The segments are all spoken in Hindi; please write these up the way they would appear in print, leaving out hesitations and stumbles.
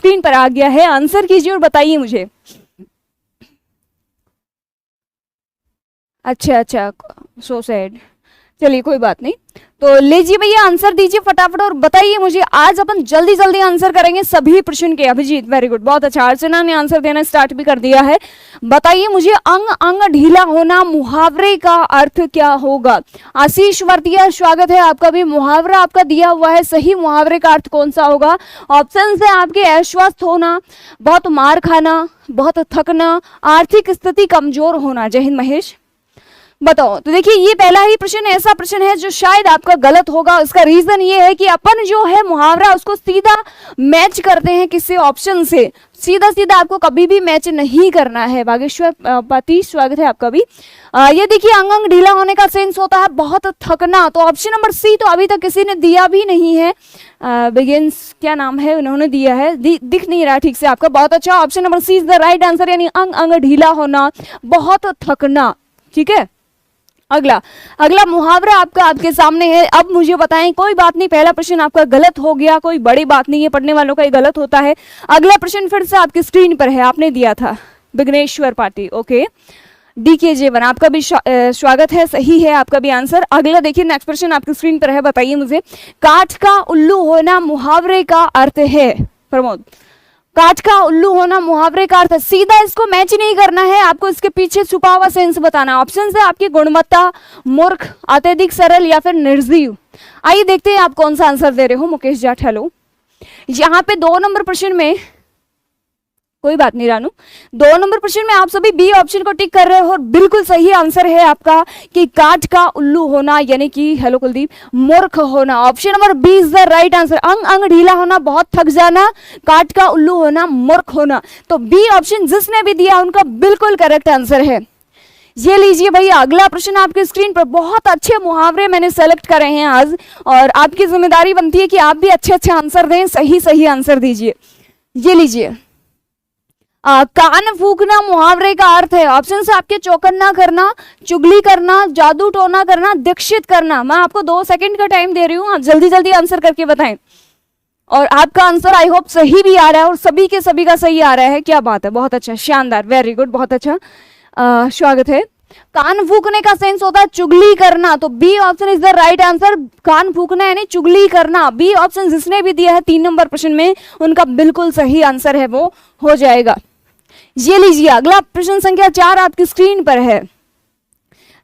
स्क्रीन पर आ गया है, आंसर कीजिए और बताइए मुझे। अच्छा, सो सैड, चलिए कोई बात नहीं। तो लीजिए भैया आंसर दीजिए फटाफट और बताइए मुझे। आज अपन जल्दी जल्दी आंसर करेंगे सभी प्रश्न के। अभिजीत वेरी गुड, बहुत अच्छा। अर्चना ने आंसर देना स्टार्ट भी कर दिया है। बताइए मुझे, अंग अंग ढीला होना मुहावरे का अर्थ क्या होगा? आशीष वर्तिया स्वागत है आपका भी। मुहावरा आपका दिया हुआ है, सही मुहावरे का अर्थ कौन सा होगा? ऑप्शन है आपके अस्वस्थ होना, बहुत मार खाना, बहुत थकना, आर्थिक स्थिति कमजोर होना। जय हिंद महेश, बताओ। तो देखिए ये पहला ही प्रश्न ऐसा प्रश्न है जो शायद आपका गलत होगा। उसका रीजन ये है कि अपन जो है मुहावरा उसको सीधा मैच करते हैं किसी ऑप्शन से। सीधा सीधा आपको कभी भी मैच नहीं करना है। बागेश्वर पति स्वागत है आपका भी। ये देखिए अंग अंग ढीला होने का सेंस होता है बहुत थकना। तो ऑप्शन नंबर सी तो अभी तक किसी ने दिया भी नहीं है। बिगिंस क्या नाम है उन्होंने दिया है, दिख नहीं रहा ठीक से आपका। बहुत अच्छा, option number C is the right answer, यानी अंग अंग ढीला होना, बहुत थकना। ठीक है, अगला मुहावरा आपका आपके सामने है। अब मुझे बताएं, कोई बात नहीं, पहला प्रश्न आपका गलत हो गया, कोई बड़ी बात नहीं है, पढ़ने वालों का ही गलत होता है। अगला प्रश्न फिर से आपकी स्क्रीन पर है, आपने दिया था विघ्नेश्वर पाटी। ओके, डीके जेवन आपका भी स्वागत है, सही है आपका भी आंसर। अगला देखिए नेक्स्ट प्रश्न आपकी स्क्रीन पर है, बताइए मुझे। काठ का उल्लू होना मुहावरे का अर्थ है। प्रमोद, काठ का उल्लू होना मुहावरे का अर्थ, सीधा इसको मैच नहीं करना है, आपको इसके पीछे छुपा हुआ सेंस बताना। ऑप्शन है आपकी गुणवत्ता, मूर्ख, अत्यधिक सरल या फिर निर्जीव। आइए देखते हैं आप कौन सा आंसर दे रहे हो। मुकेश जाट हेलो। यहाँ पे 2 नंबर प्रश्न में, कोई बात नहीं रानू, 2 नंबर प्रश्न में आप सभी बी ऑप्शन को टिक कर रहे हो और बिल्कुल सही आंसर है आपका कि काठ का उल्लू होना, यानी कि हेलो कुलदीप, मूर्ख होना। Option number B is the right answer. अंग अंग ढीला होना, बहुत थक जाना, काठ का उल्लू होना, मूर्ख होना। तो बी ऑप्शन जिसने भी दिया उनका बिल्कुल करेक्ट आंसर है। ये लीजिए भैया अगला प्रश्न आपके स्क्रीन पर। बहुत अच्छे मुहावरे मैंने सेलेक्ट करे हैं आज और आपकी जिम्मेदारी बनती है कि आप भी अच्छे आंसर दें, सही आंसर दीजिए। ये लीजिए, कान फूकना मुहावरे का अर्थ है। ऑप्शन से आपके चौकन्ना करना, चुगली करना, जादू टोना करना, दीक्षित करना। मैं आपको 2 सेकंड का टाइम दे रही हूँ, आप जल्दी जल्दी आंसर करके बताएं। और आपका आंसर आई होप सही भी आ रहा है और सभी के सभी का सही आ रहा है। क्या बात है, बहुत अच्छा, शानदार, वेरी गुड, बहुत अच्छा, स्वागत है। कान फूकने का सेंस होता है चुगली करना, तो B option is the right answer. कान फूकना यानी चुगली करना। बी ऑप्शन जिसने भी दिया है 3 नंबर प्रश्न में उनका बिल्कुल सही आंसर है, वो हो जाएगा। ये लीजिए अगला प्रश्न संख्या 4 आपकी स्क्रीन पर है।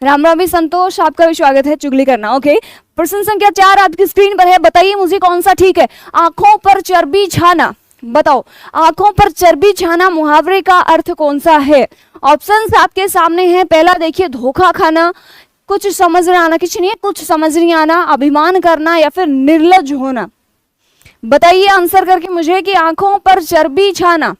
राम राम संतोष आपका भी स्वागत है। चुगली करना, ओके। प्रश्न संख्या 4 आपकी स्क्रीन पर है, बताइए मुझे कौन सा ठीक है। आंखों पर चर्बी छाना, बताओ आंखों पर चर्बी छाना मुहावरे का अर्थ कौन सा है? ऑप्शंस आपके सामने हैं। पहला देखिए धोखा खाना, कुछ समझ ना आना, कुछ नहीं है, कुछ समझ नहीं आना, अभिमान करना या फिर निर्लज होना। बताइए आंसर करके मुझे कि आंखों पर चर्बी छाना।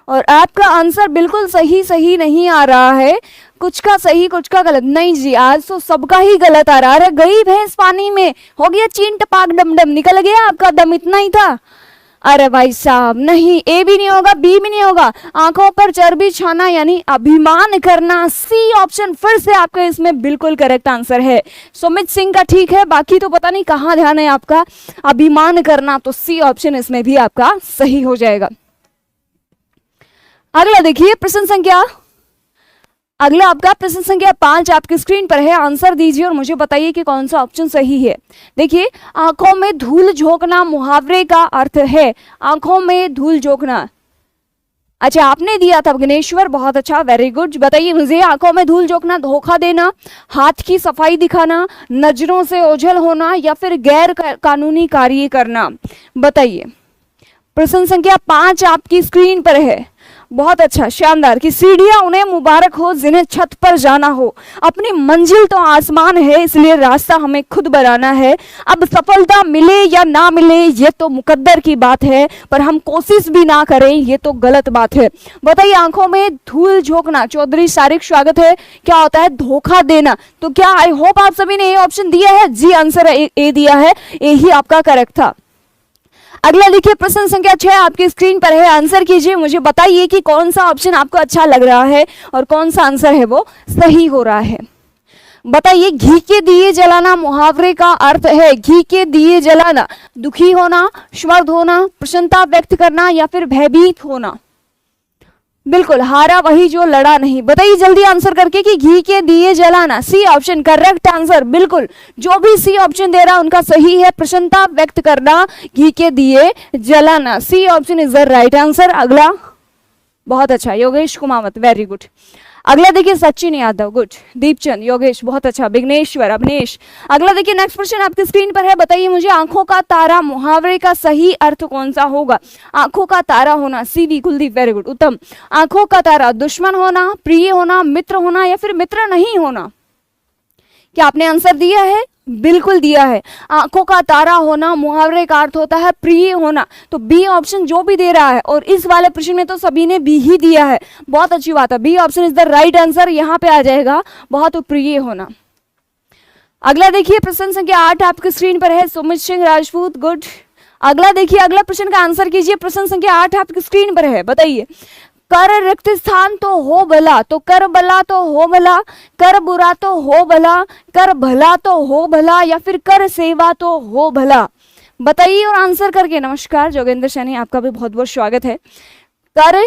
और आपका आंसर बिल्कुल सही नहीं आ रहा है, कुछ का सही कुछ का गलत। नहीं जी, आज तो सबका ही गलत आ रहा है। अरे गई भैंस पानी में, हो गया चीन टपाक डम, निकल गया आपका दम, इतना ही था। अरे भाई साहब नहीं, ए भी नहीं होगा, बी भी नहीं होगा। आंखों पर चर्बी छाना यानी अभिमान करना। सी ऑप्शन फिर से आपका इसमें बिल्कुल करेक्ट आंसर है। सुमित सिंह का ठीक है, बाकी तो पता नहीं कहाँ ध्यान है आपका। अभिमान करना, तो सी ऑप्शन इसमें भी आपका सही हो जाएगा। अगला देखिए प्रश्न संख्या, अगला आपका प्रश्न संख्या 5 आपकी स्क्रीन पर है। आंसर दीजिए और मुझे बताइए कि कौन सा ऑप्शन सही है। देखिए आंखों में धूल झोंकना मुहावरे का अर्थ है। आंखों में धूल झोंकना, अच्छा आपने दिया था विघ्नेश्वर, बहुत अच्छा, वेरी गुड। बताइए मुझे, आंखों में धूल झोंकना, धोखा देना, हाथ की सफाई दिखाना, नजरों से ओझल होना या फिर गैर कानूनी कार्य करना। बताइए प्रश्न संख्या 5 आपकी स्क्रीन पर है। बहुत अच्छा, शानदार। कि सीढ़ियां उन्हें मुबारक हो जिन्हें छत पर जाना हो। अपनी मंजिल तो आसमान है, इसलिए रास्ता हमें खुद बनाना है। अब सफलता मिले या ना मिले ये तो मुकद्दर की बात है, पर हम कोशिश भी ना करें ये तो गलत बात है। बताइए आंखों में धूल झोंकना, चौधरी सारिक स्वागत है, क्या होता है? धोखा देना। तो क्या आई होप आप सभी ने ए ऑप्शन दिया है? जी आंसर ए दिया है, ए ही आपका करेक्ट था। अगला देखिए प्रश्न संख्या 6 आपकी स्क्रीन पर है। आंसर कीजिए, मुझे बताइए कि कौन सा ऑप्शन आपको अच्छा लग रहा है और कौन सा आंसर है वो सही हो रहा है। बताइए, घी के दिए जलाना मुहावरे का अर्थ है। घी के दिए जलाना, दुखी होना, स्मर्द होना, प्रसन्नता व्यक्त करना या फिर भयभीत होना। बिल्कुल, हारा वही जो लड़ा नहीं। बताइए जल्दी आंसर करके कि घी के दिए जलाना, सी ऑप्शन करेक्ट आंसर। बिल्कुल, जो भी सी ऑप्शन दे रहा है उनका सही है। प्रसन्नता व्यक्त करना, घी के दिए जलाना, C option is the right answer. अगला, बहुत अच्छा, योगेश कुमावत, वेरी गुड। अगला देखिए, सचिन यादव, गुड। दीपचंद, योगेश, बहुत अच्छा। विघ्नेश्वर, अवनेश। अगला देखिए, नेक्स्ट क्वेश्चन आपकी स्क्रीन पर है। बताइए मुझे, आंखों का तारा मुहावरे का सही अर्थ कौन सा होगा? आंखों का तारा होना, सीवी कुलदीप, वेरी गुड, उत्तम। आंखों का तारा, दुश्मन होना, प्रिय होना, मित्र होना या फिर मित्र नहीं होना? क्या आपने आंसर दिया है? बिल्कुल दिया है। आंखों का तारा होना मुहावरे का अर्थ होता है प्रिय होना। तो बी ऑप्शन जो भी दे रहा है, और इस वाले प्रश्न में तो सभी ने बी ही दिया है, बहुत अच्छी बात है। B option is the right answer, यहाँ पे आ जाएगा बहुत प्रिय होना। अगला देखिए, प्रश्न संख्या 8 आपकी स्क्रीन पर है। सुमित सिंह राजपूत, गुड। अगला देखिए, अगला प्रश्न का आंसर कीजिए। प्रश्न संख्या 8 आपकी स्क्रीन पर है। बताइए, कर रिक्त स्थान तो हो भला, तो कर भला तो हो भला, कर बुरा तो हो भला, कर भला तो हो भला या फिर कर सेवा तो हो भला? बताइए और आंसर करके। नमस्कार जोगेंद्र सैनी, आपका भी बहुत बहुत स्वागत है। कर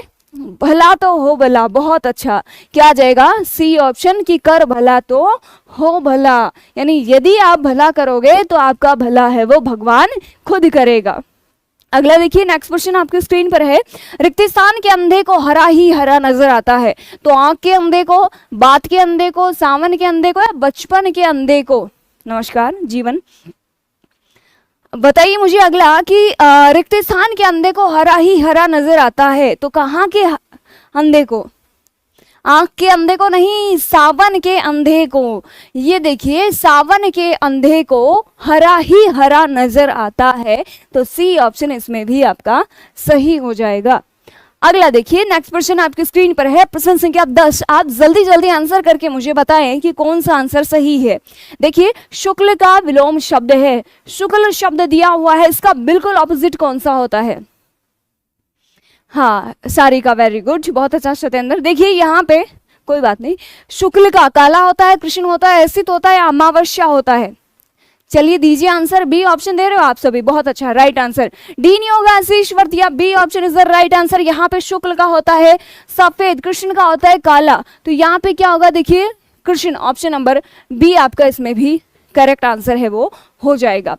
भला तो हो भला, बहुत अच्छा। क्या आ जाएगा? सी ऑप्शन की कर भला तो हो भला, यानी यदि आप भला करोगे तो आपका भला है वो भगवान खुद करेगा। अगला देखिए, नेक्स्ट क्वेश्चन आपकी स्क्रीन पर है। रिक्त स्थान के अंधे को हरा ही हरा नजर आता है, तो आंख के अंधे को, बात के अंधे को, सावन के अंधे को या बचपन के अंधे को? नमस्कार जीवन, बताइए मुझे अगला कि रिक्त स्थान के अंधे को हरा ही हरा नजर आता है, तो कहाँ के अंधे को? आंख के अंधे को नहीं, सावन के अंधे को। ये देखिए, सावन के अंधे को हरा ही हरा नजर आता है, तो सी ऑप्शन इसमें भी आपका सही हो जाएगा। अगला देखिए, नेक्स्ट प्रश्न आपकी स्क्रीन पर है। प्रश्न संख्या 10, आप जल्दी जल्दी आंसर करके मुझे बताएं कि कौन सा आंसर सही है। देखिए, शुक्ल का विलोम शब्द है, शुक्ल शब्द दिया हुआ है, इसका बिल्कुल ऑपोजिट कौन सा होता है? हाँ, सारिका, वेरी गुड, बहुत अच्छा सत्येंद्र। देखिए यहाँ पे कोई बात नहीं, शुक्ल का काला होता है, कृष्ण होता है, ऐसित होता है, अमावस्या होता है। चलिए दीजिए आंसर। बी ऑप्शन दे रहे हो आप सभी, बहुत अच्छा, राइट आंसर। डी नहीं होगा, Ashish Vartiya, B option is the right answer. यहाँ पे शुक्ल का होता है सफेद, कृष्ण का होता है काला, तो यहाँ पे क्या होगा? देखिए कृष्ण, ऑप्शन नंबर बी आपका इसमें भी करेक्ट आंसर है वो हो जाएगा।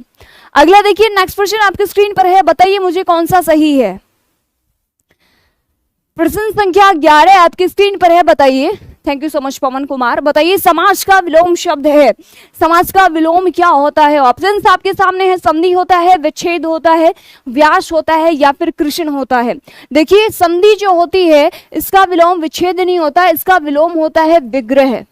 अगला देखिए, नेक्स्ट क्वेश्चन आपकी स्क्रीन पर है। बताइए मुझे कौन सा सही है। प्रश्न संख्या 11 आपकी स्क्रीन पर है। बताइए, थैंक यू सो मच पवन कुमार। बताइए, समास का विलोम शब्द है, समास का विलोम क्या होता है? ऑप्शंस आपके सामने है। संधि होता है, विच्छेद होता है, व्यास होता है या फिर कृष्ण होता है? देखिए, संधि जो होती है इसका विलोम विच्छेद नहीं होता, इसका विलोम होता है विग्रह।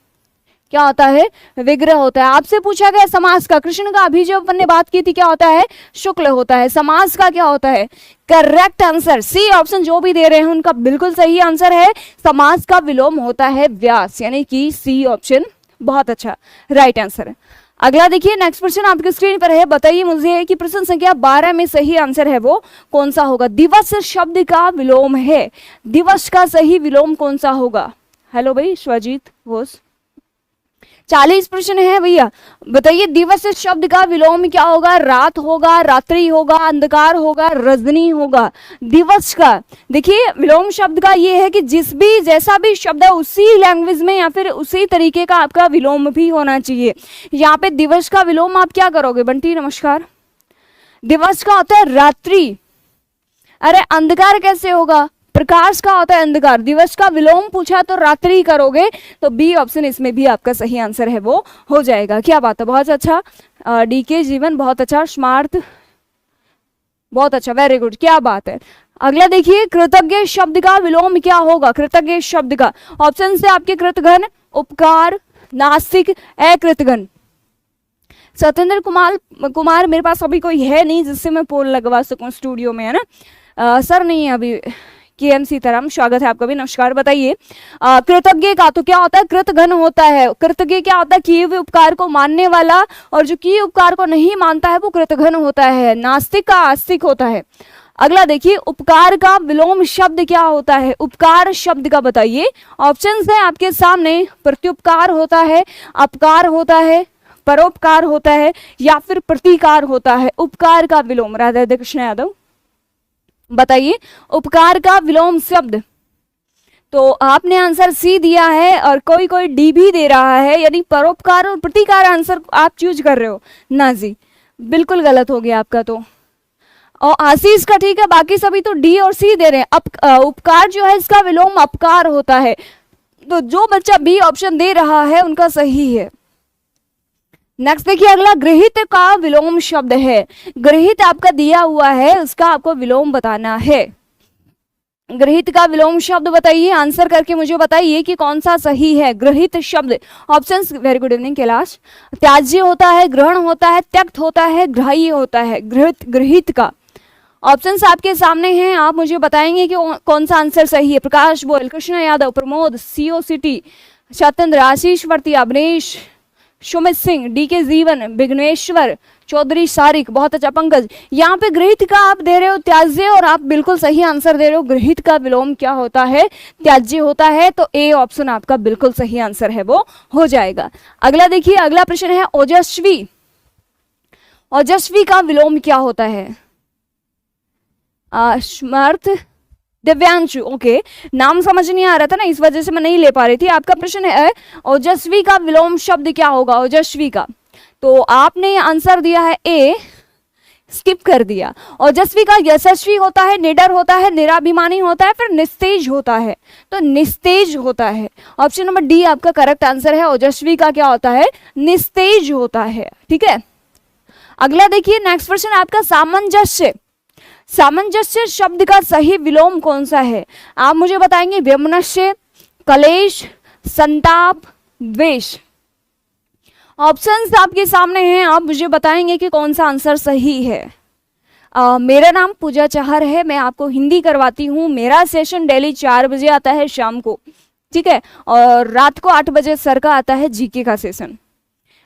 क्या होता है? विग्रह होता है। आपसे पूछा गया समास का, कृष्ण का अभी जो अपन ने बात की थी क्या होता है? शुक्ल होता है। समास का क्या होता है? करेक्ट आंसर, सी ऑप्शन जो भी दे रहे हैं उनका बिल्कुल सही आंसर है। समास का विलोम होता है व्यास, यानी कि सी ऑप्शन, बहुत अच्छा, राइट आंसर। अगला देखिए, नेक्स्ट प्रश्न आपकी स्क्रीन पर है। बताइए मुझे कि प्रश्न संख्या 12 में सही आंसर है वो कौन सा होगा? दिवस शब्द का विलोम है, दिवस का सही विलोम कौन सा होगा? हेलो भाई स्वजीत घोष, 40 प्रश्न है भैया। बताइए, दिवस शब्द का विलोम क्या होगा? रात होगा, रात्रि होगा, अंधकार होगा, रजनी होगा? दिवस का देखिए विलोम शब्द का ये है कि जिस भी जैसा भी शब्द है उसी लैंग्वेज में या फिर उसी तरीके का आपका विलोम भी होना चाहिए। यहाँ पे दिवस का विलोम आप क्या करोगे? बंटी नमस्कार। दिवस का होता है रात्रि। अरे अंधकार कैसे होगा? प्रकाश का होता है अंधकार। दिवस का विलोम पूछा तो रात्रि करोगे, तो बी ऑप्शन इसमें भी आपका सही आंसर है वो हो जाएगा। क्या बात है, बहुत अच्छा। डीके जीवन, बहुत अच्छा। स्मार्ट, बहुत अच्छा, वेरी गुड, क्या बात है। अगला देखिए, कृतज्ञ शब्द का विलोम क्या होगा? कृतज्ञ शब्द का ऑप्शन से आपके कृतघ्न, उपकार, नासिक, अकृतघ्न। सत्येंद्र कुमार मेरे पास अभी कोई है नहीं जिससे मैं पोल लगवा सकूं स्टूडियो में, है ना? सर नहीं है अभी। के.एम. सीताराम, स्वागत है आपका भी, नमस्कार। बताइए, कृतज्ञ का तो क्या होता है? कृतघ्न होता है। कृतज्ञ क्या होता है? किए हुए उपकार को मानने वाला, और जो किए उपकार को नहीं मानता है वो कृतघ्न होता है। नास्तिक का आस्तिक होता है। अगला देखिए, उपकार का विलोम शब्द क्या होता है? उपकार शब्द का बताइए। ऑप्शंस है आपके सामने, प्रत्युपकार होता है, अपकार होता है, परोपकार होता है, या फिर प्रतिकार होता है। उपकार का विलोम, राधा कृष्ण यादव बताइए उपकार का विलोम शब्द। तो आपने आंसर सी दिया है और कोई कोई डी भी दे रहा है, यानी परोपकार और प्रतिकार आंसर आप चूज कर रहे हो ना जी, बिल्कुल गलत हो गया आपका। तो और आशीष का ठीक है, बाकी सभी तो डी और सी दे रहे हैं। उपकार जो है इसका विलोम अपकार होता है, तो जो बच्चा बी ऑप्शन दे रहा है उनका सही है। नेक्स्ट देखिए, अगला गृहीत का विलोम शब्द है। गृहीत आपका दिया हुआ है, उसका आपको विलोम बताना है। गृहीत का विलोम शब्द बताइए, आंसर करके मुझे बताइए कि कौन सा सही है। गृहीत शब्द options, very good evening Kailash. त्याज्य होता है, ग्रहण होता है, त्यक्त होता है, ग्राह्य होता है। गृहीत का ऑप्शंस आपके सामने हैं, आप मुझे बताएंगे कि कौन सा आंसर सही है। प्रकाश बोल, कृष्ण यादव, प्रमोद, सीओ सिटी, सत्येंद्र, आशीष वर्ती, अवनीश, सुमित सिंह, डी के जीवन, विघ्नेश्वर चौधरी, सारिक, बहुत अच्छा पंकज। यहाँ पे गृहीत का आप दे रहे हो त्याज्य, और आप बिल्कुल सही आंसर दे रहे हो। गृहीत का विलोम क्या होता है? त्याज्य होता है। तो ए ऑप्शन आपका बिल्कुल सही आंसर है, वो हो जाएगा। अगला देखिए, अगला प्रश्न है ओजस्वी। ओजस्वी का विलोम क्या होता है? स्मर्थ, दिव्यांशु, ओके, नाम समझ नहीं आ रहा था ना, इस वजह से मैं नहीं ले पा रही थी। आपका प्रश्न है ओजस्वी का विलोम शब्द क्या होगा? ओजस्वी का, तो आपने आंसर दिया है ए, स्किप कर दिया। ओजस्वी का यशस्वी होता है, निडर होता है, निराभिमानी होता है, फिर निस्तेज होता है। तो निस्तेज होता है। ऑप्शन नंबर डी आपका करेक्ट आंसर है। ओजस्वी का क्या होता है? निस्तेज होता है। ठीक है, अगला देखिए, नेक्स्ट प्रश्न आपका सामंजस्य। सामंजस्य शब्द का सही विलोम कौन सा है? आप मुझे बताएंगे। वैमनस्य, कलेश, संताप, द्वेष। ऑप्शंस आपके सामने हैं, आप मुझे बताएंगे कि कौन सा आंसर सही है। मेरा नाम पूजा चाहर है, मैं आपको हिंदी करवाती हूँ। मेरा सेशन डेली 4 बजे आता है शाम को, ठीक है, और रात को 8 बजे सर का आता है जीके का सेशन।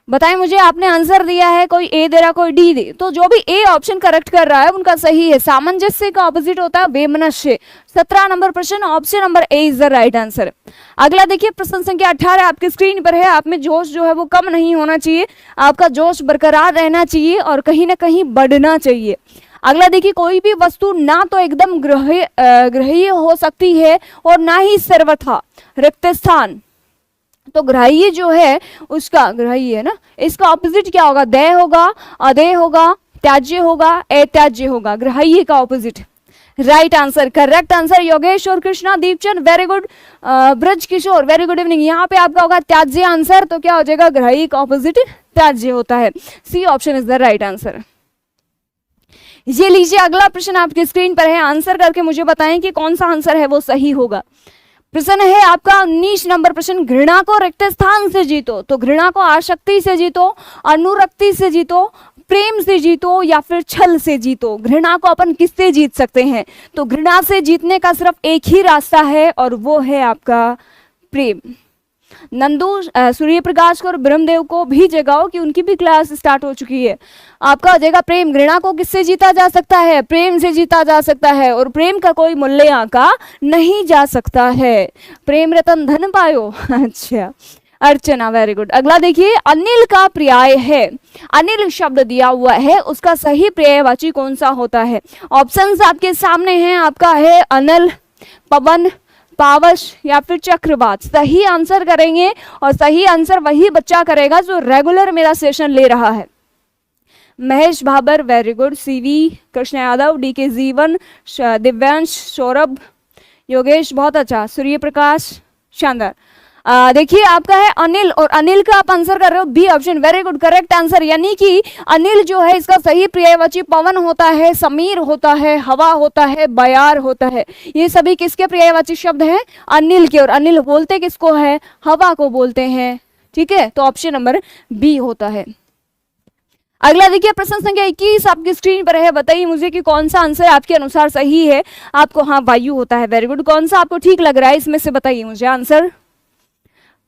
बताएं मुझे, आपने आंसर दिया है, कोई ए दे रहा, कोई डी दे, तो जो भी ए ऑप्शन करेक्ट कर रहा है उनका सही है। सामंजस्य का ऑपोजिट होता है वैमनस्य। 17 नंबर प्रश्न, option number A is the right answer. अगला देखिए, प्रश्न संख्या 18 आपकी स्क्रीन पर है। आप में जोश जो है वो कम नहीं होना चाहिए, आपका जोश बरकरार रहना चाहिए और कहीं ना कहीं बढ़ना चाहिए। अगला देखिए, कोई भी वस्तु ना तो एकदम ग्राह्य हो सकती है और ना ही सर्वथा रिक्त स्थान। तो ग्राह्य जो है उसका, ग्राह्य है ना, इसका ऑपोजिट क्या होगा? देय होगा, अदेय होगा, त्याज्य होगा, अत्याज्य होगा। ग्राह्य का opposite right answer, correct answer. Yogesh और कृष्णा, दीपचंद, वेरी गुड। ब्रज किशोर, वेरी गुड इवनिंग। यहाँ पे आपका होगा त्याज्य आंसर, तो क्या हो जाएगा? ग्राह्य का ऑपोजिट त्याज्य होता है। C option is the right answer. ये लीजिए, अगला प्रश्न आपकी स्क्रीन पर है, आंसर करके मुझे बताएं कि कौन सा आंसर है वो सही होगा। प्रश्न है आपका 19 नंबर प्रश्न, घृणा को रिक्त स्थान से जीतो। तो घृणा को आसक्ति से जीतो, अनुरक्ति से जीतो, प्रेम से जीतो, या फिर छल से जीतो। घृणा को अपन किससे जीत सकते हैं? तो घृणा से जीतने का सिर्फ एक ही रास्ता है और वो है आपका प्रेम। नंदू, सूर्य प्रकाश और ब्रह्मदेव को भी जगाओ कि उनकी भी क्लास स्टार्ट हो चुकी है। आपका हो जाएगा प्रेम। घृणा को किससे जीता जा सकता है? प्रेम से जीता जा सकता है, और प्रेम का कोई मूल्य आंका नहीं जा सकता है। प्रेम रतन धन पायो। अच्छा, अर्चना, वेरी गुड। अगला देखिए, अनिल का पर्याय है। अनिल शब्द दिया हुआ है, उसका सही पर्यायवाची कौन सा होता है? ऑप्शंस आपके सामने हैं, आपका है अनल, पवन, पावश, या फिर चक्रवात। सही आंसर करेंगे, और सही आंसर वही बच्चा करेगा जो रेगुलर मेरा सेशन ले रहा है। Mahesh Bhabar, very good. CV, Krishna Yadav, D के जीवन, दिव्यांश, सौरभ, योगेश, बहुत अच्छा। सूर्य प्रकाश, शानदार। देखिए, आपका है अनिल, और अनिल का आप आंसर कर रहे हो B option, very good, correct answer. यानी कि अनिल जो है इसका सही पर्यायवाची पवन होता है, समीर होता है, हवा होता है, बयार होता है। ये सभी किसके पर्यायवाची शब्द हैं? अनिल के। और अनिल बोलते किसको है? हवा को बोलते हैं। ठीक है, तो ऑप्शन नंबर बी होता है। अगला देखिए, प्रश्न संख्या 21 आपकी स्क्रीन पर है। बताइए मुझे कि कौन सा आंसर आपके अनुसार सही है। आपको हाँ वायु होता है, वेरी गुड। कौन सा आपको ठीक लग रहा है इसमें से बताइए मुझे आंसर।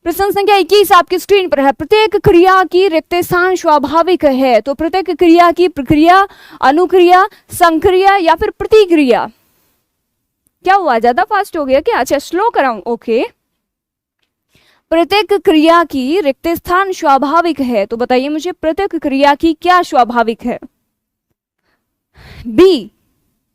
प्रश्न संख्या 21 आपकी स्क्रीन पर है। प्रत्येक क्रिया की रिक्त स्थान स्वाभाविक है, तो प्रत्येक क्रिया की प्रक्रिया, अनुक्रिया, संक्रिया या फिर प्रतिक्रिया। क्या हुआ, ज्यादा फास्ट हो गया क्या? अच्छा स्लो कराऊं, ओके। प्रत्येक क्रिया की रिक्त स्थान स्वाभाविक है, तो बताइए मुझे प्रत्येक क्रिया की क्या स्वाभाविक है? बी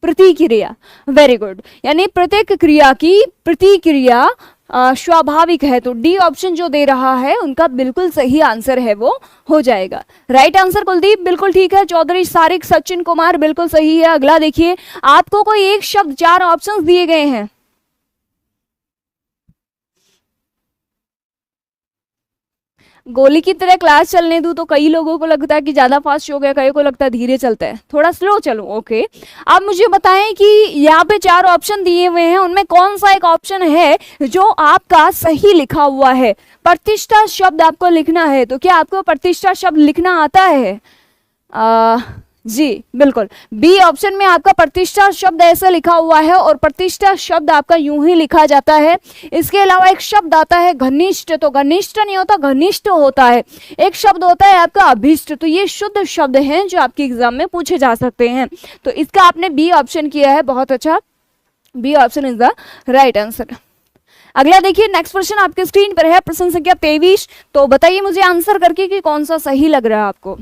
प्रतिक्रिया, वेरी गुड। यानी प्रत्येक क्रिया की प्रतिक्रिया स्वाभाविक है, तो डी ऑप्शन जो दे रहा है उनका बिल्कुल सही आंसर है, वो हो जाएगा। राइट आंसर कुलदीप बिल्कुल ठीक है। चौधरी सारिक सचिन कुमार बिल्कुल सही है। अगला देखिए, आपको कोई एक शब्द, 4 ऑप्शंस दिए गए हैं। गोली की तरह क्लास चलने दूं तो कई लोगों को लगता है कि ज्यादा फास्ट हो गया, कई को लगता है धीरे चलता है, थोड़ा स्लो चलो, ओके। आप मुझे बताएं कि यहाँ पे 4 ऑप्शन दिए हुए हैं, उनमें कौन सा एक ऑप्शन है जो आपका सही लिखा हुआ है? प्रतिष्ठा शब्द आपको लिखना है, तो क्या आपको प्रतिष्ठा शब्द लिखना आता है? जी बिल्कुल, बी ऑप्शन में आपका प्रतिष्ठा शब्द ऐसा लिखा हुआ है, और प्रतिष्ठा शब्द आपका यूं ही लिखा जाता है। इसके अलावा एक शब्द आता है घनिष्ठ, तो घनिष्ठ नहीं होता, घनिष्ठ होता है। एक शब्द होता है आपका अभिष्ट, तो ये शुद्ध शब्द हैं जो आपके एग्जाम में पूछे जा सकते हैं। तो इसका आपने बी ऑप्शन किया है, बहुत अच्छा, B option is the right answer. अगला देखिए, नेक्स्ट प्रश्न आपके स्क्रीन पर है, प्रश्न संख्या 23। तो बताइए मुझे आंसर करके कि कौन सा सही लग रहा है आपको।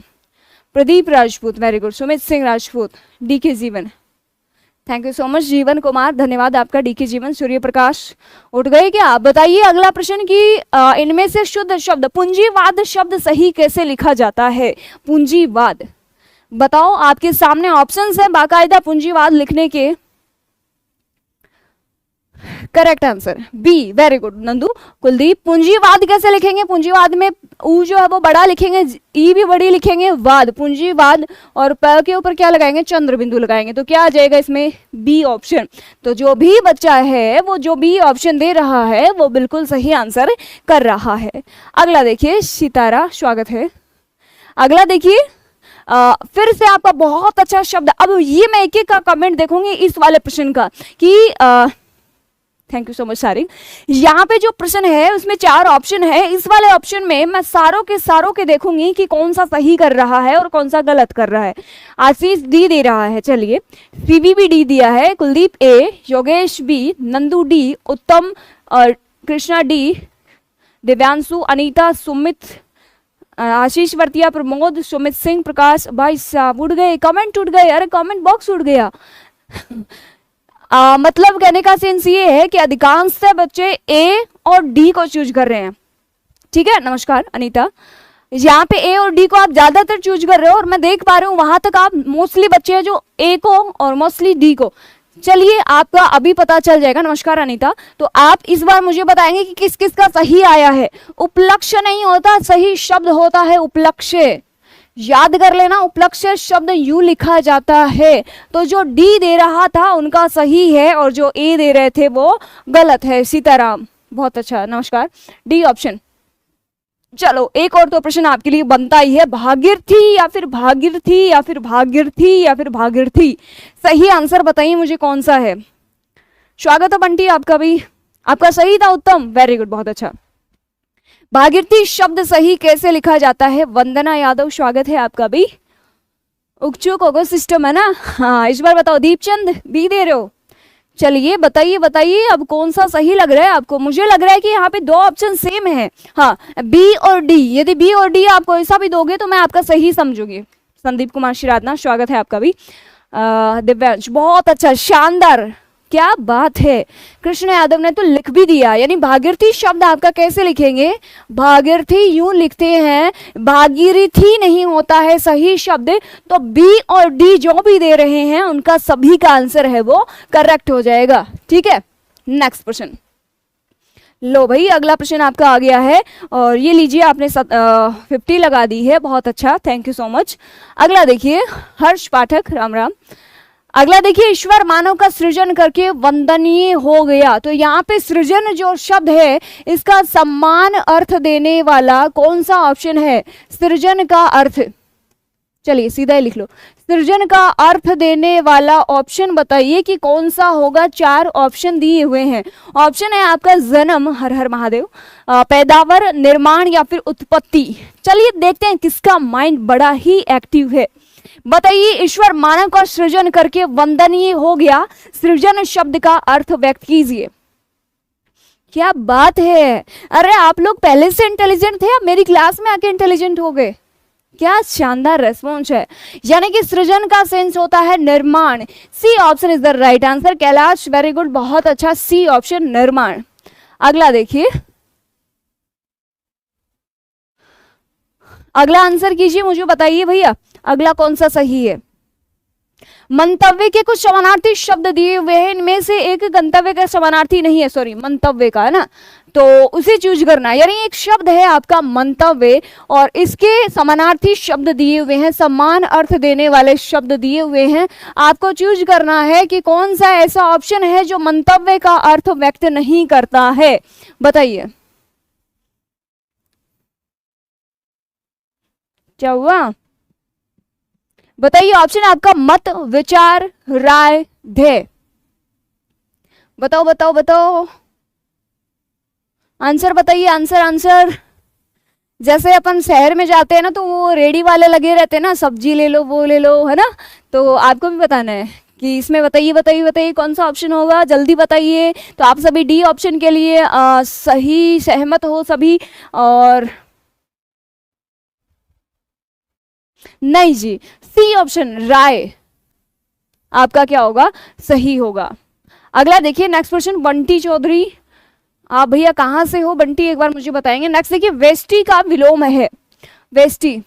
Pradeep Rajput, very good. Sumit Singh Rajput, D के जीवन, थैंक यू सो मच। जीवन कुमार, धन्यवाद आपका। डी के जीवन, सूर्य प्रकाश उठ गए क्या? आप बताइए अगला प्रश्न कि इनमें से शुद्ध शब्द, पूंजीवाद शब्द सही कैसे लिखा जाता है? पूंजीवाद बताओ, आपके सामने ऑप्शंस है बाकायदा पूंजीवाद लिखने के। Correct answer B, very good Nandu. Kuldeep, पूंजीवाद कैसे लिखेंगे? पूंजीवाद में ऊ जो है वो बड़ा लिखेंगे, ई भी बड़ी लिखेंगे, वाद, पूंजीवाद, और प के ऊपर क्या लगाएंगे? चंद्र बिंदु लगाएंगे। तो क्या आ जाएगा इसमें? B option. तो जो भी बच्चा है वो जो बी ऑप्शन दे रहा है वो बिल्कुल सही आंसर कर रहा है। अगला देखिए, सितारा स्वागत है। अगला देखिए, फिर से आपका बहुत अच्छा शब्द। अब ये मैं एक एक का कमेंट देखूंगी इस वाले प्रश्न का कि thank you so much sharing. यहाँ पे जो प्रश्न है उसमें 4 ऑप्शन है, इस वाले ऑप्शन में मैं सारों के देखूंगी कि कौन सा सही कर रहा है और कौन सा गलत कर रहा है। आशीष डी दे रहा है, चलिए। सीवी भी डी दिया है, कुलदीप ए, योगेश बी, नंदू डी, उत्तम और कृष्णा डी, दिव्यांशु, अनीता, सुमित, आशीष वर्तिया, प्रमोद, सुमित सिंह, प्रकाश। भाई साहब उड़ गए, कमेंट उड़ गए, अरे कमेंट बॉक्स उड़ गया। मतलब कहने का सेंस ये है कि अधिकांश बच्चे ए और डी को चूज कर रहे हैं, ठीक है। नमस्कार अनीता, यहाँ पे ए और डी को आप ज्यादातर चूज कर रहे हो, और मैं देख पा रही हूँ वहां तक आप मोस्टली बच्चे हैं जो ए को और मोस्टली डी को। चलिए आपका अभी पता चल जाएगा। नमस्कार अनीता। तो आप इस बार मुझे बताएंगे कि किस किस का सही आया है। उपलक्ष्य नहीं होता, सही शब्द होता है उपलक्ष्य। याद कर लेना, उपलक्ष्य शब्द यू लिखा जाता है। तो जो डी दे रहा था उनका सही है, और जो ए दे रहे थे वो गलत है। सीताराम, बहुत अच्छा, नमस्कार, डी ऑप्शन। चलो एक और तो प्रश्न आपके लिए बनता ही है, भागीरथी या फिर भागीरथी या फिर भागीरथी या फिर भागीरथी, सही आंसर बताइए मुझे कौन सा है। स्वागत है बंटी आपका भी, आपका सही था उत्तम, वेरी गुड, बहुत अच्छा। भागीरथी शब्द सही कैसे लिखा जाता है? वंदना यादव, स्वागत है आपका भी। उकचुक होगा सिस्टम है ना, हाँ इस बार बताओ। दीपचंद बी दे रहे हो, चलिए बताइए बताइए अब कौन सा सही लग रहा है आपको। मुझे लग रहा है कि यहाँ पे 2 ऑप्शन सेम है, हाँ बी और डी। यदि बी और डी आपको ऐसा भी दोगे तो मैं आपका सही समझूंगी। संदीप कुमार शिरादना, स्वागत है आपका भी। दिव्यांश, बहुत अच्छा, शानदार, क्या बात है। कृष्ण यादव ने तो लिख भी दिया। यानी भागीरथी शब्द आपका कैसे लिखेंगे? भागीरथी यूं लिखते हैं, भागीरथी नहीं होता है सही शब्द। तो बी और डी जो भी दे रहे हैं उनका सभी का आंसर है वो करेक्ट हो जाएगा, ठीक है। नेक्स्ट प्रश्न लो भाई, अगला प्रश्न आपका आ गया है, और ये लीजिए आपने 50 लगा दी है, बहुत अच्छा, थैंक यू सो मच। अगला देखिए, हर्ष पाठक, राम राम। अगला देखिए, ईश्वर मानव का सृजन करके वंदनीय हो गया। तो यहाँ पे सृजन जो शब्द है इसका सम्मान अर्थ देने वाला कौन सा ऑप्शन है? सृजन का अर्थ, चलिए सीधा ही लिख लो। सृजन का अर्थ देने वाला ऑप्शन बताइए कि कौन सा होगा। 4 ऑप्शन दिए हुए हैं। ऑप्शन है आपका जन्म, हर हर महादेव, पैदावार, निर्माण या फिर उत्पत्ति। चलिए देखते हैं किसका माइंड बड़ा ही एक्टिव है। बताइए, ईश्वर मानव का सृजन करके वंदनीय हो गया। सृजन शब्द का अर्थ व्यक्त कीजिए। क्या बात है, अरे आप लोग पहले से इंटेलिजेंट थे या मेरी क्लास में आके इंटेलिजेंट हो गए? क्या शानदार रेस्पॉन्स है। यानी कि सृजन का सेंस होता है निर्माण। C option is the right answer. Kailash very good, बहुत अच्छा, सी ऑप्शन निर्माण। अगला देखिए, अगला आंसर कीजिए, मुझे बताइए भैया अगला कौन सा सही है। मंतव्य के कुछ समानार्थी शब्द दिए हुए हैं, इनमें से एक गंतव्य का समानार्थी नहीं है, सॉरी मंतव्य का है ना, तो उसे चूज करना। यानी एक शब्द है आपका मंतव्य और इसके समानार्थी शब्द दिए हुए हैं, समान अर्थ देने वाले शब्द दिए हुए हैं। आपको चूज करना है कि कौन सा ऐसा ऑप्शन है जो मंतव्य का अर्थ व्यक्त नहीं करता है। बताइए क्या हुआ, बताइए। ऑप्शन आपका मत, विचार, राय, ध्येय। बताओ बताओ बताओ, आंसर बताइए, आंसर आंसर। जैसे अपन शहर में जाते हैं ना तो वो रेडी वाले लगे रहते हैं ना, सब्जी ले लो वो ले लो, है ना, तो आपको भी बताना है कि इसमें बताइए बताइए बताइए कौन सा ऑप्शन होगा, जल्दी बताइए। तो आप सभी डी ऑप्शन के लिए सही सहमत हो सभी, और नहीं जी, सी ऑप्शन राय आपका क्या होगा, सही होगा। अगला देखिए, नेक्स्ट क्वेश्चन, बंटी चौधरी, आप भैया कहां से हो बंटी, एक बार मुझे बताएंगे। नेक्स्ट देखिए, वेष्टि का विलोम है। वेष्टि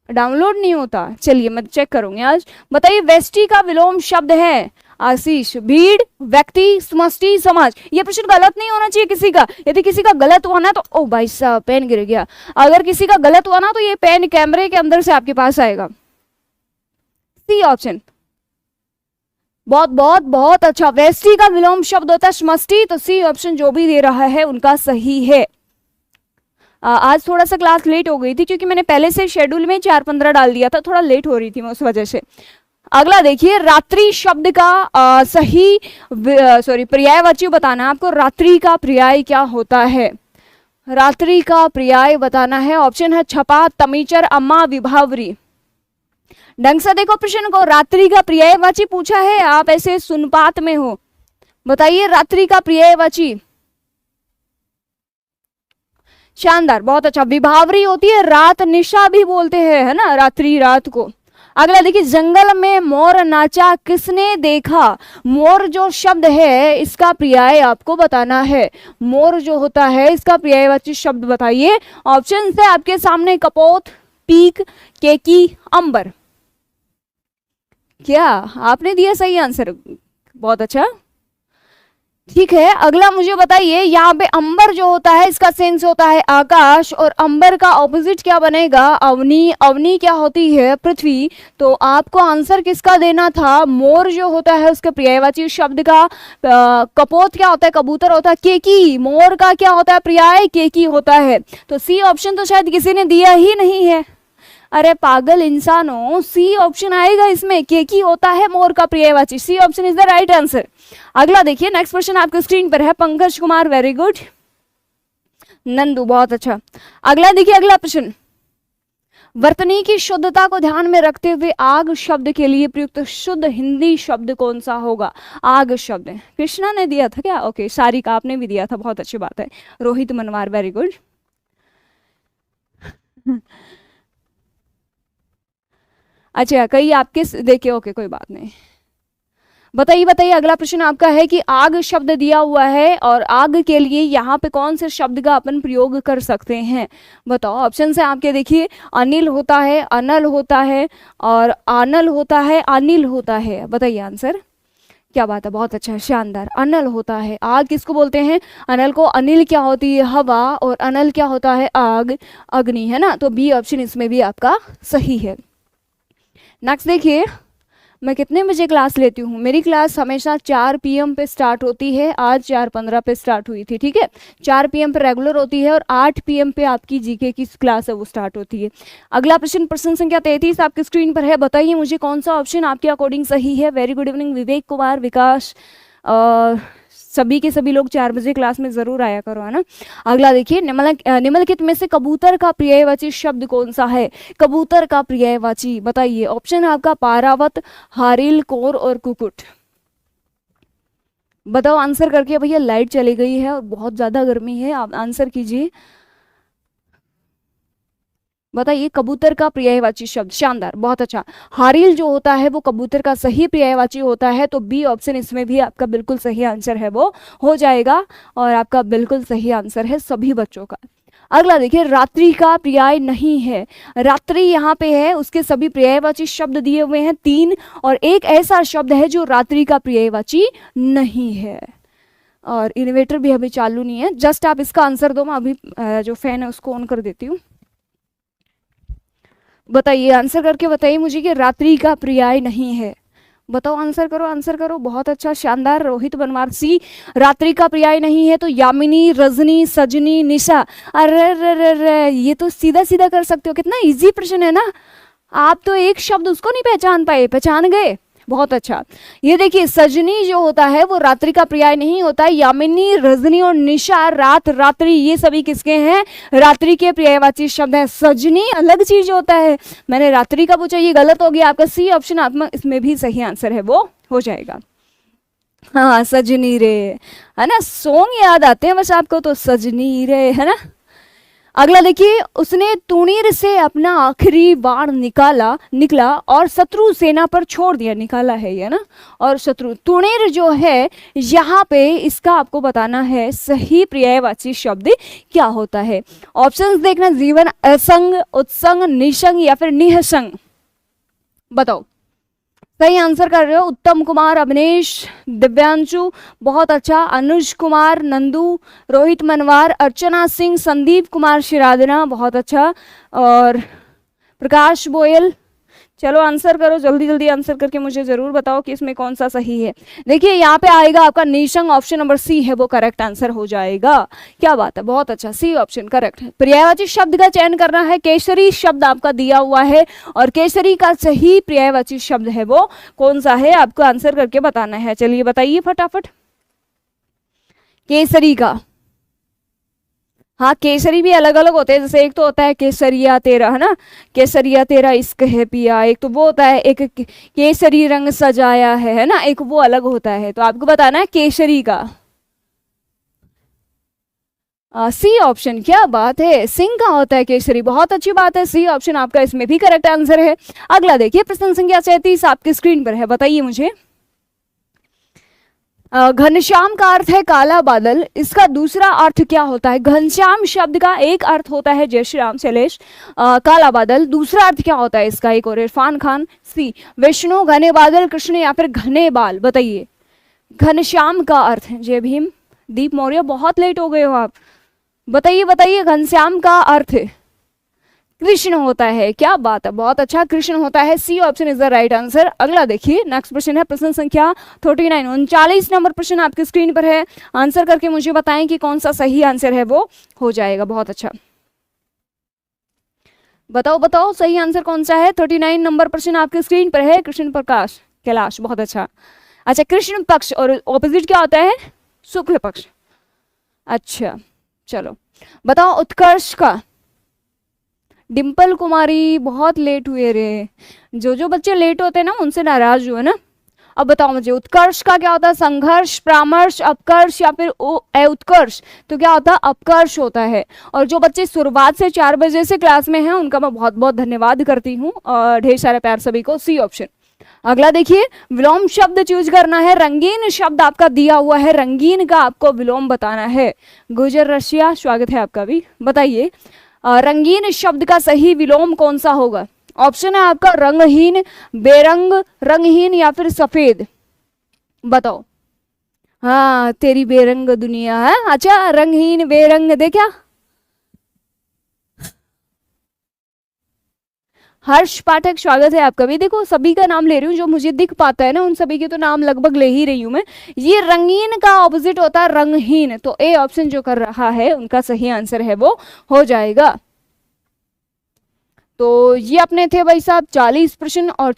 डाउनलोड नहीं होता, चलिए मैं चेक करूंगी आज। बताइए, वेष्टि का विलोम शब्द है आशीष, भीड़, व्यक्ति, समष्टि, समाज। ये प्रश्न गलत नहीं होना चाहिए किसी का। यदि किसी का गलत हुआ ना तो ओ भाई साहब पेन गिर गया। अगर किसी का गलत हुआ ना तो ये पेन कैमरे के अंदर से आपके पास आएगा। सी ऑप्शन, बहुत बहुत बहुत अच्छा। वेष्टि का विलोम शब्द होता है समष्टि, तो सी ऑप्शन जो भी दे रहा है उनका सही है। आज थोड़ा सा क्लास लेट हो गई थी क्योंकि मैंने पहले से शेड्यूल में 4:15 डाल दिया था, थोड़ा लेट हो रही थी मैं उस वजह से। अगला देखिए, रात्रि शब्द का सही पर्यायवाची बताना आपको। रात्रि का पर्याय क्या होता है, रात्रि का पर्याय बताना है। ऑप्शन है छपा, तमीचर, अम्मा, विभावरी। ढंग से देखो प्रश्न को, रात्रि का पर्यायवाची पूछा है, आप ऐसे सुनपात में हो। बताइए रात्रि का पर्यायवाची। शानदार, बहुत अच्छा, विभावरी होती है, रात निशा भी बोलते हैं, है ना, रात्रि रात को। अगला देखिए, जंगल में मोर नाचा किसने देखा। मोर जो शब्द है इसका पर्याय आपको बताना है। मोर जो होता है इसका पर्यायवाची शब्द बताइए। ऑप्शन है आपके सामने, कपोत, पीक, केकी, अंबर। क्या आपने दिया सही आंसर, बहुत अच्छा, ठीक है। अगला मुझे बताइए, यहाँ पे अंबर जो होता है इसका सेंस होता है आकाश, और अंबर का ऑपोजिट क्या बनेगा, अवनी। अवनी क्या होती है, पृथ्वी। तो आपको आंसर किसका देना था, मोर जो होता है उसके पर्यायवाची शब्द का। कपोत क्या होता है, कबूतर होता है। केकी, मोर का क्या होता है पर्याय, केकी होता है। तो सी ऑप्शन तो शायद किसी ने दिया ही नहीं है। अरे पागल इंसानों, सी ऑप्शन आएगा इसमें, केकी होता है मोर का पर्यायवाची। C option is the right answer. अगला देखिए, नेक्स्ट क्वेश्चन आपके स्क्रीन पर है, पंकज कुमार वेरी गुड, नंदू बहुत अच्छा। अगला देखिए, अगला प्रश्न, वर्तनी की शुद्धता को ध्यान में रखते हुए आग शब्द के लिए प्रयुक्त शुद्ध हिंदी शब्द कौन सा होगा। आग शब्द कृष्णा ने दिया था क्या, ओके, सारिका आपने भी दिया था, बहुत अच्छी बात है। रोहित मनवार वेरी गुड। अच्छा, कई आपके देखिए, ओके कोई बात नहीं। बताइए बताइए, अगला प्रश्न आपका है कि आग शब्द दिया हुआ है और आग के लिए यहाँ पे कौन से शब्द का अपन प्रयोग कर सकते हैं। बताओ, ऑप्शन से आपके देखिए, अनिल होता है, अनल होता है, और आनल होता है, अनिल होता है। बताइए आंसर, क्या बात है, बहुत अच्छा, शानदार। अनल होता है, आग किसको बोलते हैं, अनल को। अनिल क्या होती है, हवा, और अनल क्या होता है, आग, अग्नि, है ना। तो बी ऑप्शन इसमें भी आपका सही है। नेक्स्ट देखिए, मैं कितने बजे क्लास लेती हूँ? मेरी क्लास हमेशा 4 PM पे स्टार्ट होती है। आज 4:15 पे स्टार्ट हुई थी, ठीक है। 4 PM पे रेगुलर होती है और 8 PM पे आपकी जीके की क्लास है वो स्टार्ट होती है। अगला प्रश्न, प्रश्न संख्या 33 आपकी स्क्रीन पर है। बताइए मुझे कौन सा ऑप्शन आपके अकॉर्डिंग सही है। Very good evening Vivek Kumar, विकास, सभी के सभी लोग 4 बजे क्लास में जरूर आया करो, है ना। अगला देखिए, निम्नलिखित में से कबूतर का पर्यायवाची शब्द कौन सा है? कबूतर का पर्यायवाची बताइए। ऑप्शन है आपका पारावत, हारिल, कोर और कुकुट। बताओ आंसर करके। भैया लाइट चली गई है और बहुत ज्यादा गर्मी है, आप आंसर कीजिए। बताइए कबूतर का पर्यायवाची शब्द। शानदार, बहुत अच्छा। हारिल जो होता है वो कबूतर का सही पर्यायवाची होता है, तो बी ऑप्शन इसमें भी आपका बिल्कुल सही आंसर है वो हो जाएगा और आपका बिल्कुल सही आंसर है सभी बच्चों का। अगला देखिए, रात्रि का पर्याय नहीं है। रात्रि यहाँ पे है, उसके सभी पर्यायवाची शब्द दिए हुए हैं 3 और एक ऐसा शब्द है जो रात्रि का पर्यायवाची नहीं है। और इन्वर्टर भी अभी चालू नहीं है, जस्ट आप इसका आंसर दो। मैं अभी जो फैन है उसको ऑन कर देती हूँ। बताइए, आंसर करके बताइए मुझे कि रात्रि का पर्याय नहीं है। बताओ, आंसर करो, आंसर करो। बहुत अच्छा, शानदार। रोहित बनवार, सी रात्रि का पर्याय नहीं है तो यामिनी, रजनी, सजनी, निशा। अरे रे रे रे, ये तो सीधा सीधा कर सकते हो, कितना इजी प्रश्न है ना। आप तो एक शब्द उसको नहीं पहचान पाए, पहचान गए, बहुत अच्छा। ये देखिए, सजनी जो होता है वो रात्रि का पर्याय नहीं होता है। यामिनी, रजनी और निशा, रात, रात्रि, ये सभी किसके हैं? रात्रि के पर्यायवाची शब्द है। सजनी अलग चीज होता है। मैंने रात्रि का पूछा, ये गलत हो गया आपका। सी ऑप्शन आपका इसमें भी सही आंसर है वो हो जाएगा। हाँ, सजनी रे, है ना। सॉन्ग याद आते हैं बस आपको, तो सजनी रे, है ना। अगला देखिए, उसने तुणीर से अपना आखिरी बाण निकला और शत्रु सेना पर छोड़ दिया। निकाला है ये ना, और शत्रु, तुणीर जो है यहाँ पे इसका आपको बताना है सही पर्यायवाची शब्द क्या होता है। ऑप्शंस देखना, जीवन, असंग, उत्संग, निसंग या फिर निहसंग। बताओ, सही आंसर कर रहे हो उत्तम कुमार, अवनेश, दिव्यांशु, बहुत अच्छा। अनुज कुमार, नंदू, रोहित मनवार, अर्चना सिंह, संदीप कुमार शिरादना, बहुत अच्छा। और प्रकाश बोयल। चलो आंसर करो, जल्दी जल्दी आंसर करके मुझे जरूर बताओ कि इसमें कौन सा सही है। देखिए यहाँ पे आएगा आपका निशंग, ऑप्शन नंबर सी है वो करेक्ट आंसर हो जाएगा। क्या बात है, बहुत अच्छा, सी ऑप्शन करेक्ट है। पर्यायवाची शब्द का चयन करना है। केसरी शब्द आपका दिया हुआ है और केसरी का सही पर्यायवाची शब्द है वो कौन सा है, आपको आंसर करके बताना है। चलिए बताइए फटाफट। केसरी का, हाँ केसरी भी अलग अलग होते हैं। जैसे एक तो होता है केसरिया तेरा, है ना, केसरिया तेरा इश्क है पिया। एक तो वो होता है, एक केसरी रंग सजाया है ना, एक वो अलग होता है। तो आपको बताना है केसरी का। सी ऑप्शन, क्या बात है, सिंह का होता है केसरी, बहुत अच्छी बात है। सी ऑप्शन आपका इसमें भी करेक्ट आंसर है। अगला देखिए, प्रश्न संख्या 37 आपकी स्क्रीन पर है। बताइए मुझे, घनश्याम का अर्थ है काला बादल, इसका दूसरा अर्थ क्या होता है? घनश्याम शब्द का एक अर्थ होता है जय श्री राम शैलेश, काला बादल, दूसरा अर्थ क्या होता है इसका? एक और, इरफान खान। सी विष्णु, घने बादल, कृष्ण या फिर घने बाल। बताइए घनश्याम का अर्थ। जय भीम, दीप मौर्य, बहुत लेट हो गए हो आप। बताइए बताइए, घनश्याम का अर्थ कृष्ण होता है। क्या बात है, बहुत अच्छा, कृष्ण होता है। C option is the right answer. अगला देखिए, नेक्स्ट प्रश्न है प्रश्न संख्या 39, 39 नंबर प्रश्न आपकी स्क्रीन पर है। आंसर करके मुझे बताएं कि कौन सा सही आंसर है वो हो जाएगा। बहुत अच्छा, बताओ बताओ सही आंसर कौन सा है। 39 नंबर प्रश्न आपकी स्क्रीन पर है। कृष्ण प्रकाश कैलाश, बहुत अच्छा। अच्छा, कृष्ण पक्ष और ऑपोजिट क्या होता है? शुक्ल पक्ष। अच्छा चलो बताओ, उत्कर्ष का। डिम्पल कुमारी, बहुत लेट हुए रे। जो बच्चे लेट होते हैं ना उनसे नाराज हुए ना। अब बताओ मुझे, उत्कर्ष का क्या होता है? संघर्ष, परामर्श, अपकर्ष या फिर उत्कर्ष? तो क्या होता है? अपकर्ष होता है। और जो बच्चे शुरुआत से 4 बजे से क्लास में हैं उनका मैं बहुत बहुत धन्यवाद करती हूँ और ढेर सारा प्यार सभी को। C option. अगला देखिए, विलोम शब्द चूज करना है। रंगीन शब्द आपका दिया हुआ है, रंगीन का आपको विलोम बताना है। गुजर रशिया, स्वागत है आपका भी। बताइए रंगीन शब्द का सही विलोम कौन सा होगा? ऑप्शन है आपका रंगहीन, बेरंग, रंगहीन या फिर सफेद। बताओ। हाँ, तेरी बेरंग दुनिया है। अच्छा, रंगहीन, बेरंग, देखा। हर्ष पाठक स्वागत है आपका भी। देखो सभी का नाम ले रही हूँ, जो मुझे दिख पाता है ना उन सभी के तो नाम लगभग ले ही रही हूँ मैं। ये रंगीन का ऑपोजिट होता है रंगहीन, तो ए ऑप्शन जो कर रहा है उनका सही आंसर है वो हो जाएगा। तो ये अपने थे भाई साहब 40 प्रश्न और